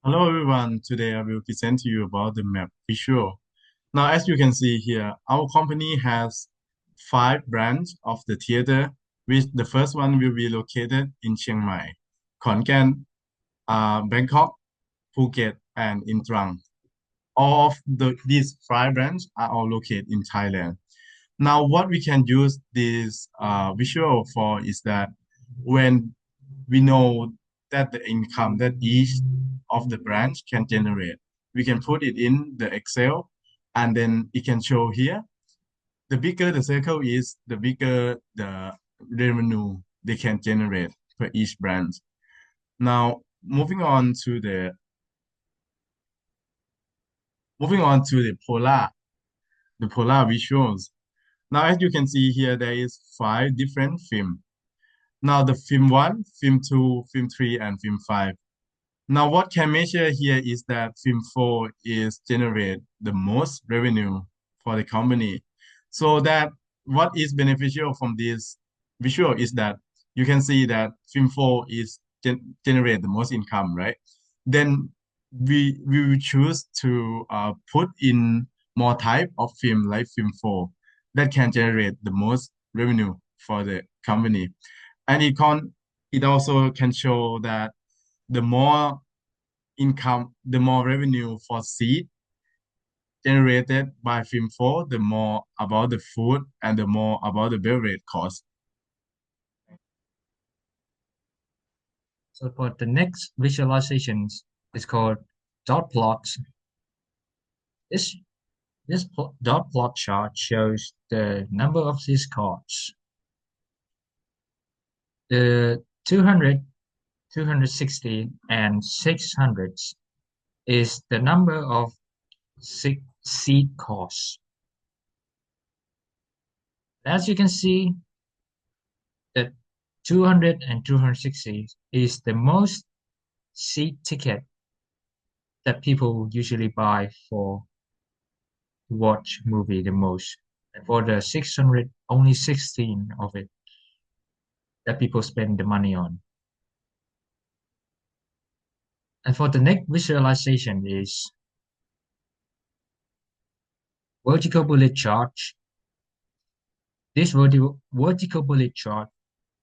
Hello everyone, today I will present to you about the map visual. Now as you can see here, our company has 5 branches of the theater, which the first one will be located in Chiang Mai, Khon Kaen, Bangkok, Phuket, and in Trang. All of these 5 branches are all located in Thailand. Now what we can use this visual for is that when we know that the income that each of the branch can generate. We can put it in the Excel and then it can show here. The bigger the circle is, the bigger the revenue they can generate for each branch. Now, moving on to the polar visuals. Now, as you can see here, there is 5 different film. Now, the film 1, film 2, film 3, and film 5. Now, what can measure here is that film 4 is generate the most revenue for the company. So that what is beneficial from this visual is that you can see that film 4 is generate the most income, right? Then we will choose to put in more type of film like film 4 that can generate the most revenue for the company. And it also can show that the more income, the more revenue for seed generated by film 4, the more about the food and the more about the beverage cost. So for the next visualizations, it's called dot plot. This dot plot chart shows the number of these cards. The 200, 260, and 600 is the number of seed costs. As you can see, the 200 and 260 is the most seed ticket that people usually buy for watch movie the most. And for the 600, only 16 of it that people spend the money on. And for the next visualization is vertical bullet chart. This vertical bullet chart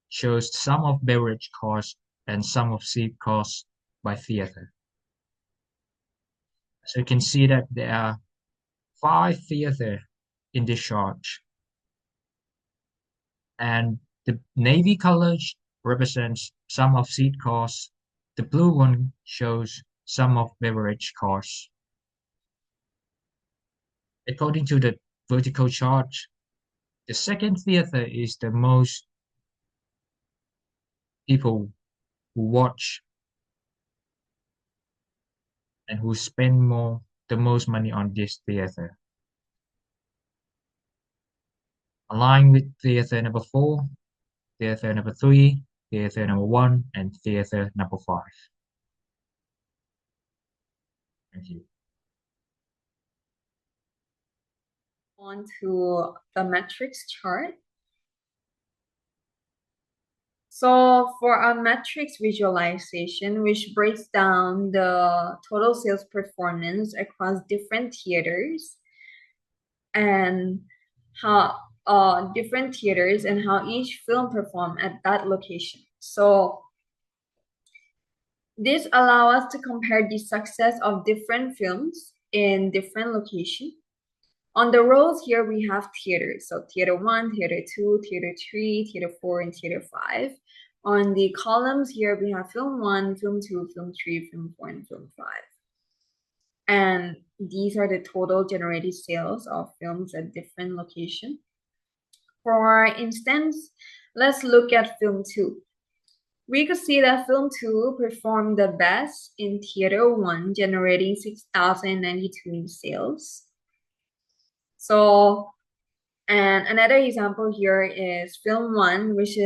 shows sum of beverage costs and sum of seat costs by theater. So you can see that there are 5 theaters in this chart. And the navy color represents sum of seat costs. The blue one shows sum of beverage costs. According to the vertical chart, the second theater is the most people who watch and who spend the most money on this theater. Aligned with theater number 4, theater number 3, theater number 1, and theater number 5. Thank you. On to the metrics chart. So for our metrics visualization, which breaks down the total sales performance across different theaters and how different theaters and how each film performed at that location. So this allows us to compare the success of different films in different locations. On the rows here, we have theaters. So theater 1, theater 2, theater 3, theater 4, and theater 5. On the columns here, we have film 1, film 2, film 3, film 4, and film 5. And these are the total generated sales of films at different locations. For instance, let's look at film 2. We could see that film 2 performed the best in theater 1, generating 6,092 in sales. So, and another example here is film 1, which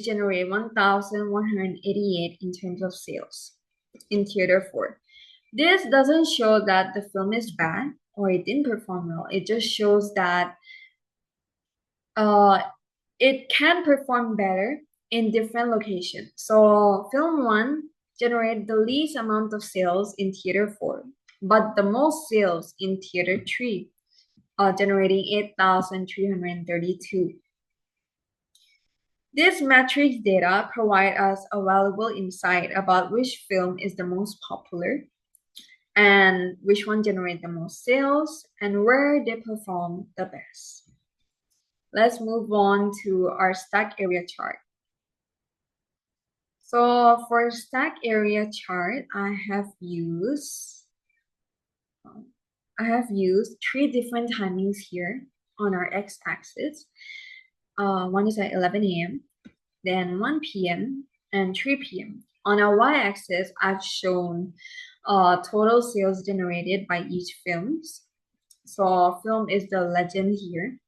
generated 1,188 in terms of sales in theater 4. This doesn't show that the film is bad or it didn't perform well. It just shows that it can perform better in different locations. So film 1 generate the least amount of sales in Theater 4, but the most sales in Theater 3, generating 8,332. This matrix data provide us a valuable insight about which film is the most popular and which one generate the most sales and where they perform the best. Let's move on to our stack area chart. So for stack area chart, I have used 3 different timings here on our x-axis. One is at 11 a.m., then 1 p.m. and 3 p.m. On our y-axis, I've shown total sales generated by each films. So film is the legend here,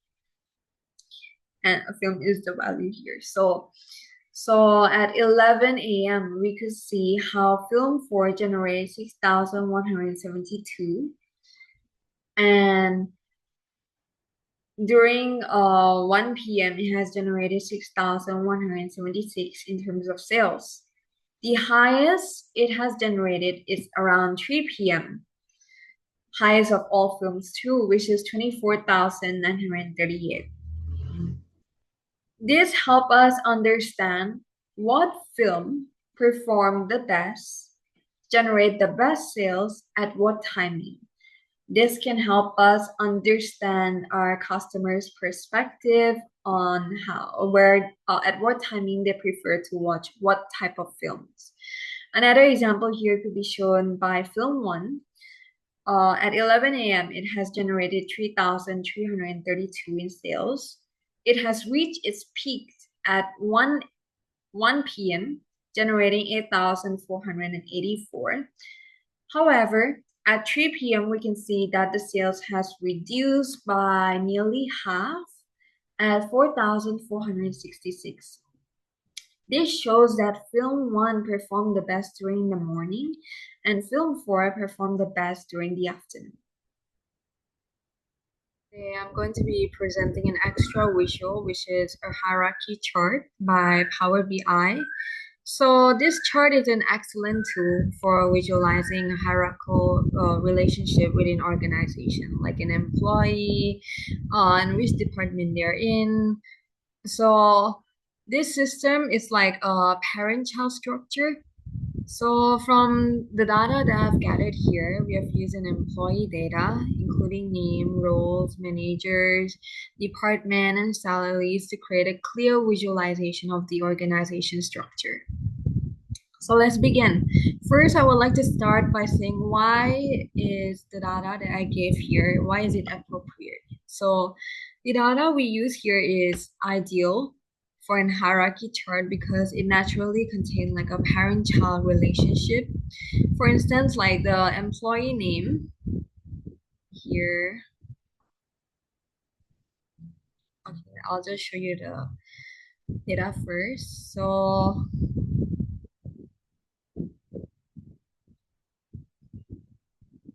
and a film is the value here. So at 11 a.m., we could see how film 4 generated 6,172, and during 1 p.m., it has generated 6,176 in terms of sales. The highest it has generated is around 3 p.m., highest of all films too, which is 24,938. This helps us understand what film performed the best, generate the best sales at what timing. This can help us understand our customers' perspective on at what timing they prefer to watch what type of films. Another example here could be shown by film 1. At 11 a.m., it has generated 3,332 in sales. It has reached its peak at 1 p.m., generating 8,484. However, at 3 p.m., we can see that the sales has reduced by nearly half at 4,466. This shows that film 1 performed the best during the morning and film 4 performed the best during the afternoon. Today, I'm going to be presenting an extra visual, which is a hierarchy chart by Power BI. So this chart is an excellent tool for visualizing a hierarchical relationship within organization, like an employee, and which department they're in. So this system is like a parent-child structure. So from the data that I've gathered here, we have used an employee data, including name, roles, managers, department, and salaries to create a clear visualization of the organization structure. So let's begin. First, I would like to start by saying why is the data that I gave here, why is it appropriate? So the data we use here is ideal for an hierarchy chart because it naturally contains like a parent-child relationship. For instance, like the employee name here. Okay, I'll just show you the data first. So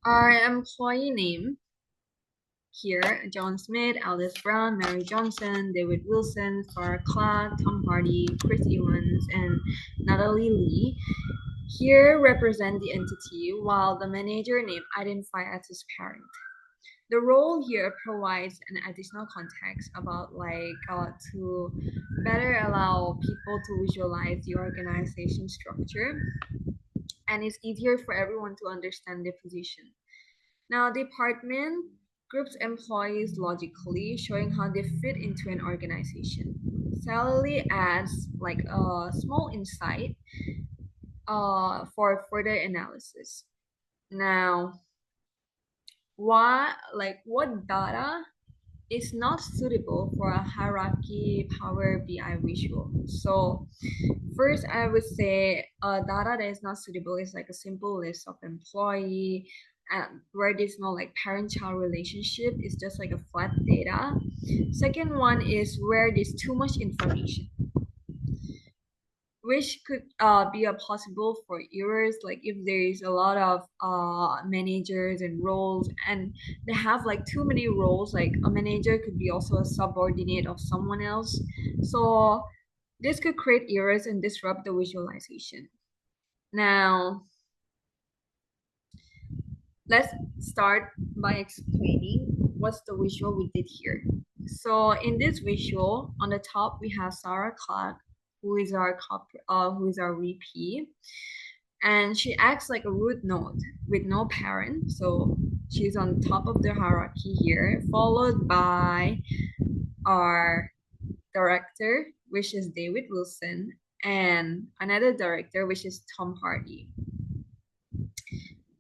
our employee name here, John Smith, Alice Brown, Mary Johnson, David Wilson, Sarah Clark, Tom Hardy, Chris Evans, and Natalie Lee here represent the entity, while the manager name identifies as his parent. The role here provides an additional context about to better allow people to visualize the organization structure, and it's easier for everyone to understand their position. Now, department groups employees logically, showing how they fit into an organization. Salary adds like a small insight for further analysis. Now, what data is not suitable for a hierarchy Power BI visual? So first, I would say data that is not suitable is like a simple list of employee, where there's no like parent-child relationship. It's just like a flat data. Second one is where there's too much information, which could be a possible for errors, like if there is a lot of managers and roles and they have like too many roles, like a manager could be also a subordinate of someone else. So this could create errors and disrupt the visualization. Now, let's start by explaining what's the visual we did here. So in this visual, on the top we have Sarah Clark, who is our VP, and she acts like a root node with no parent. So she's on top of the hierarchy here, followed by our director, which is David Wilson, and another director, which is Tom Hardy.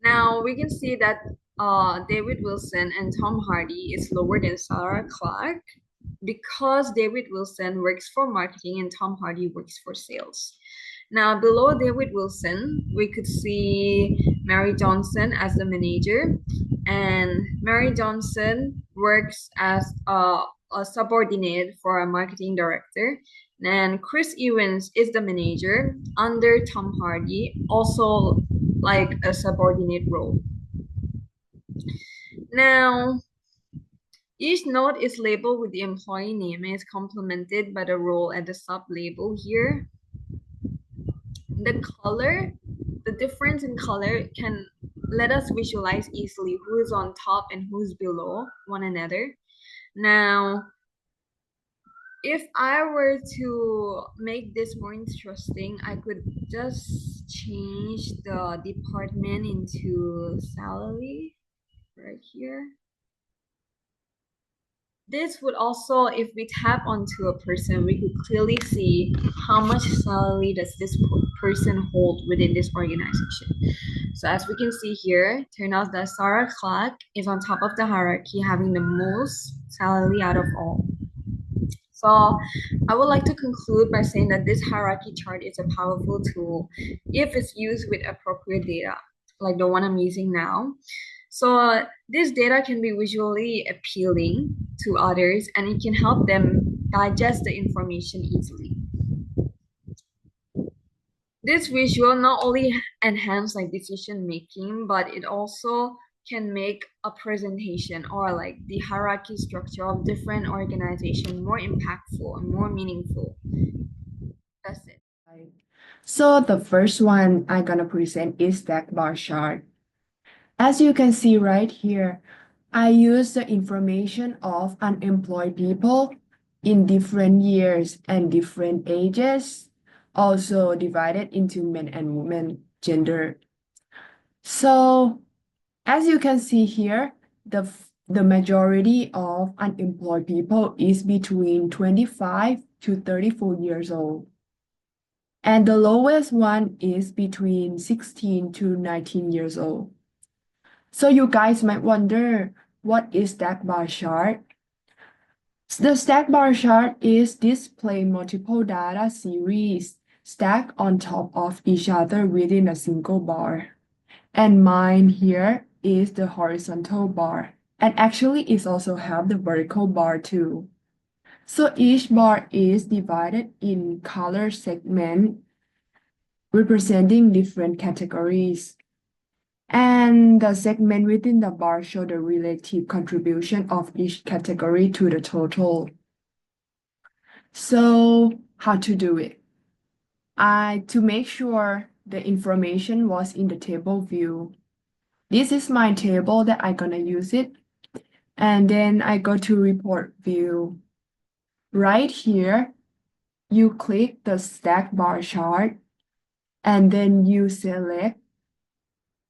Now we can see that David Wilson and Tom Hardy is lower than Sarah Clark because David Wilson works for marketing and Tom Hardy works for sales. Now below David Wilson, we could see Mary Johnson as the manager, and Mary Johnson works as a subordinate for a marketing director. And Chris Evans is the manager under Tom Hardy, also like a subordinate role. Now, each node is labeled with the employee name and is complemented by the role at the sub-label here. The color, the difference in color can let us visualize easily who is on top and who's below one another. Now, if I were to make this more interesting, I could just change the department into salary right here. This would also, if we tap onto a person, we could clearly see how much salary does this person hold within this organization. So as we can see here, turns out that Sarah Clark is on top of the hierarchy, having the most salary out of all. So I would like to conclude by saying that this hierarchy chart is a powerful tool if it's used with appropriate data, like the one I'm using now. So this data can be visually appealing to others, and it can help them digest the information easily. This visual not only enhances like decision making, but it also can make a presentation or like the hierarchy structure of different organizations more impactful and more meaningful. That's it. So the first one I'm gonna present is stack bar chart. As you can see right here, I use the information of unemployed people in different years and different ages, also divided into men and women gender. So as you can see here, the majority of unemployed people is between 25 to 34 years old. And the lowest one is between 16 to 19 years old. So you guys might wonder, what is stack bar chart? The stack bar chart is display multiple data series stacked on top of each other within a single bar. And mine here is the horizontal bar. And actually it also have the vertical bar too. So each bar is divided in color segment representing different categories. And the segment within the bar show the relative contribution of each category to the total. So how to do it? To make sure the information was in the table view. This is my table that I'm gonna use it. And then I go to report view. Right here, you click the stack bar chart and then you select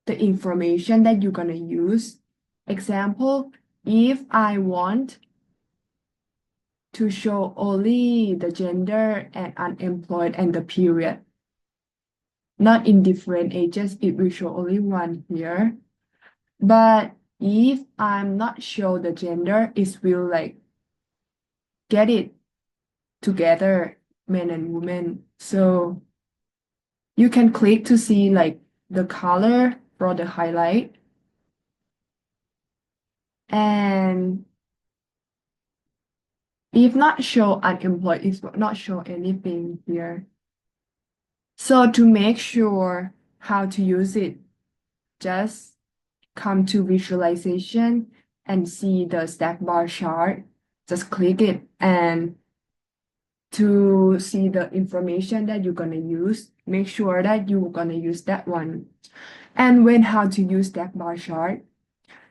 the information that you're gonna use. Example, if I want to show only the gender and unemployed and the period, not in different ages, it will show only one here. But if I'm not show the gender, it will like get it together, men and women. So you can click to see like the color for the highlight. And if not show unemployed, it will not show anything here. So to make sure how to use it, just come to visualization and see the stack bar chart. Just click it, and to see the information that you're gonna use, make sure that you're gonna use that one. And when how to use stack bar chart.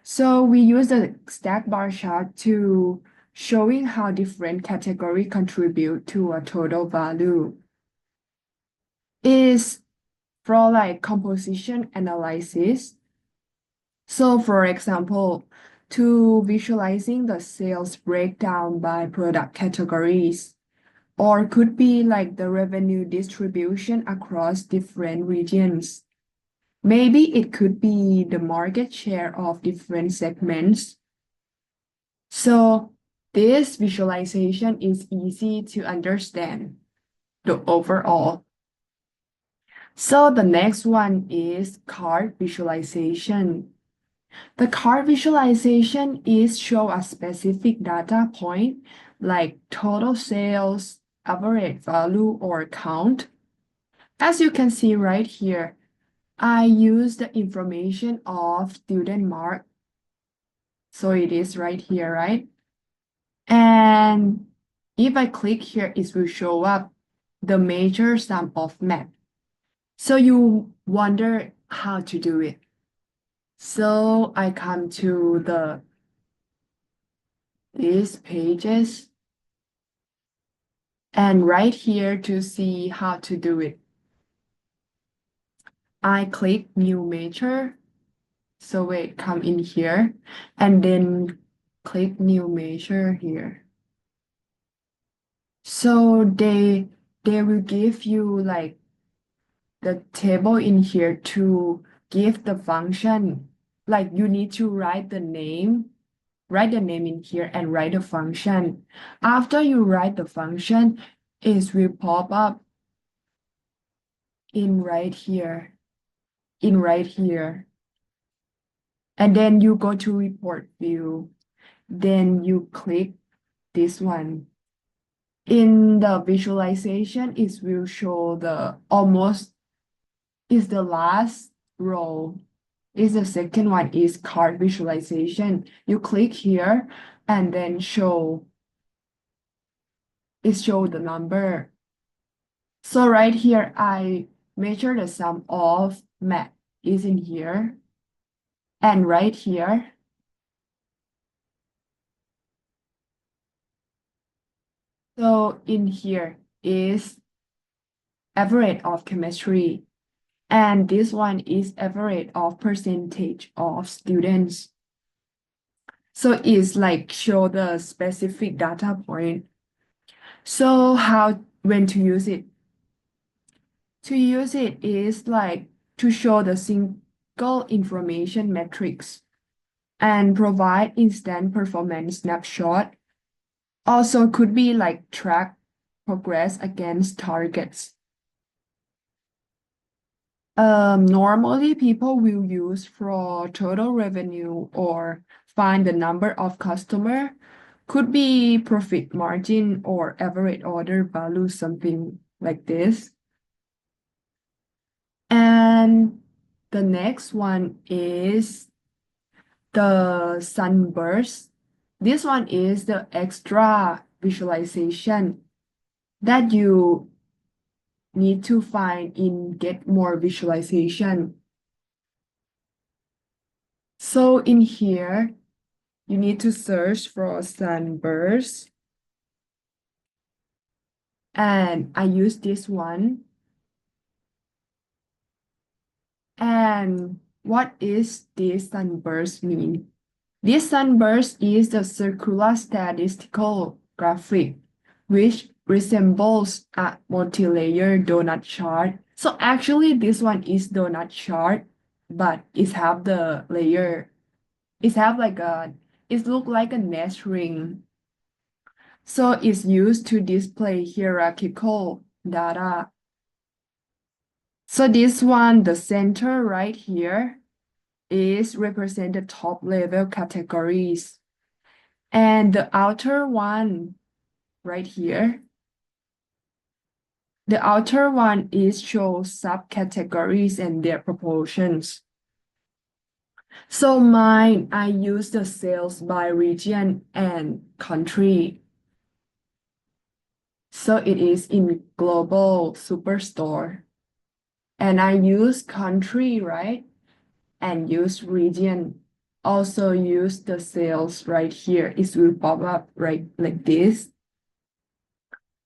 So we use the stack bar chart to showing how different category contribute to a total value. Is for like composition analysis. So for example, to visualizing the sales breakdown by product categories, or could be like the revenue distribution across different regions. Maybe it could be the market share of different segments. So this visualization is easy to understand the overall. So the next one is card visualization. The card visualization is show a specific data point like total sales, average value, or count. As you can see right here, I use the information of student mark. So it is right here, right? And if I click here, it will show up the major sum of math. So you wonder how to do it. So I come to these pages and right here to see how to do it. I click new major. So wait, come in here and then click new major here. So they will give you like the table in here to give the function. Like you need to write the name in here and write the function. After you write the function, it will pop up in right here. And then you go to report view. Then you click this one. In the visualization, it will show the almost is the last row. Is the second one is card visualization. You click here and then show the number. So right here, I measure the sum of math is in here. And right here, so in here is average of chemistry. And this one is average of percentage of students. So it's like show the specific data point. So when to use it? To use it is like to show the single information metrics and provide instant performance snapshot. Also could be like track progress against targets. Normally people will use for total revenue or find the number of customer, could be profit margin or average order value, something like this. And the next one is the sunburst. This one is the extra visualization that you need to find in get more visualization. So in here, you need to search for sunburst. And I use this one. And what is this sunburst mean? This sunburst is the circular statistical graphic, which resembles a multi-layer donut chart. So actually this one is donut chart, but it have the layer. It look like a nest ring. So it's used to display hierarchical data. So this one, the center right here is represent the top level categories. And the outer one right here, the outer one is shows subcategories and their proportions. So mine, I use the sales by region and country. So it is in global superstore. And I use country, right? And use region. Also use the cells right here. It will pop up right like this.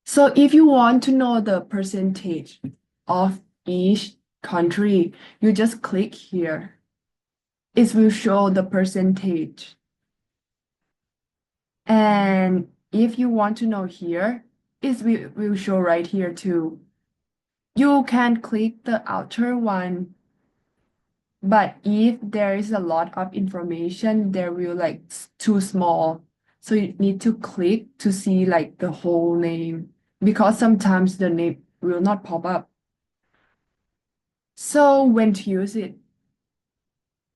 So if you want to know the percentage of each country, you just click here. It will show the percentage. And if you want to know here, it will show right here too. You can click the outer one, but if there is a lot of information, there will like too small. So you need to click to see like the whole name, because sometimes the name will not pop up. So when to use it?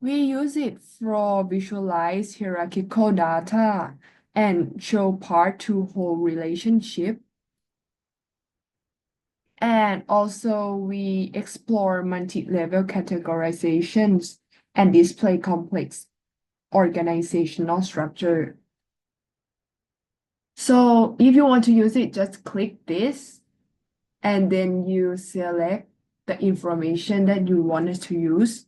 We use it for visualize hierarchical data and show part to whole relationship. And also we explore multi-level categorizations and display complex organizational structure. So if you want to use it, just click this and then you select the information that you wanted to use.